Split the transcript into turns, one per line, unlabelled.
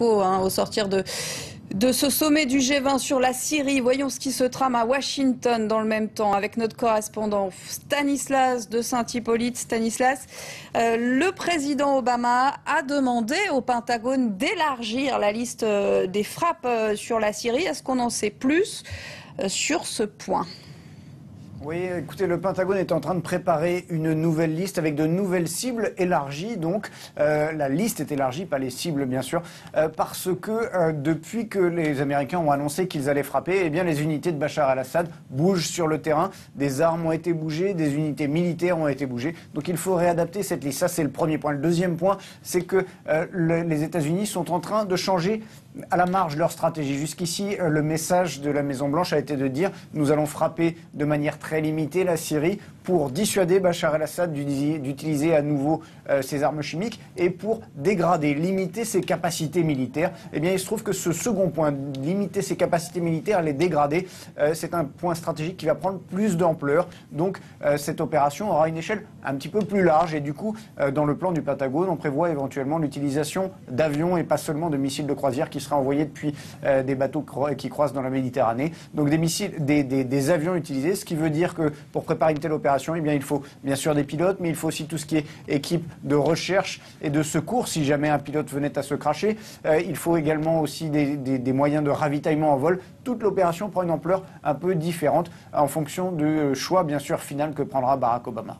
Au sortir de ce sommet du G20 sur la Syrie. Voyons ce qui se trame à Washington dans le même temps avec notre correspondant Stanislas de Saint-Hippolyte. Stanislas, le président Obama a demandé au Pentagone d'élargir la liste des frappes sur la Syrie. Est-ce qu'on en sait plus sur ce point ?
Oui, écoutez, le Pentagone est en train de préparer une nouvelle liste avec de nouvelles cibles élargies. Donc, la liste est élargie, pas les cibles bien sûr, parce que depuis que les Américains ont annoncé qu'ils allaient frapper, eh bien les unités de Bachar el-Assad bougent sur le terrain. Des armes ont été bougées, des unités militaires ont été bougées. Donc, il faut réadapter cette liste. Ça, c'est le premier point. Le deuxième point, c'est que les États-Unis sont en train de changer à la marge leur stratégie. Jusqu'ici, le message de la Maison-Blanche a été de dire nous allons frapper de manière très limitée la Syrie pour dissuader Bachar el-Assad d'utiliser à nouveau ses armes chimiques et pour dégrader, limiter ses capacités militaires. Eh bien, il se trouve que ce second point, limiter ses capacités militaires, les dégrader, c'est un point stratégique qui va prendre plus d'ampleur. Donc, cette opération aura une échelle un petit peu plus large et du coup, dans le plan du Pentagone, on prévoit éventuellement l'utilisation d'avions et pas seulement de missiles de croisière qui sera envoyé depuis des bateaux qui croisent dans la Méditerranée. Donc des missiles, des avions utilisés, ce qui veut dire que pour préparer une telle opération, eh bien, il faut bien sûr des pilotes, mais il faut aussi tout ce qui est équipe de recherche et de secours si jamais un pilote venait à se cracher. Il faut également aussi des moyens de ravitaillement en vol. Toute l'opération prend une ampleur un peu différente en fonction du choix bien sûr final que prendra Barack Obama.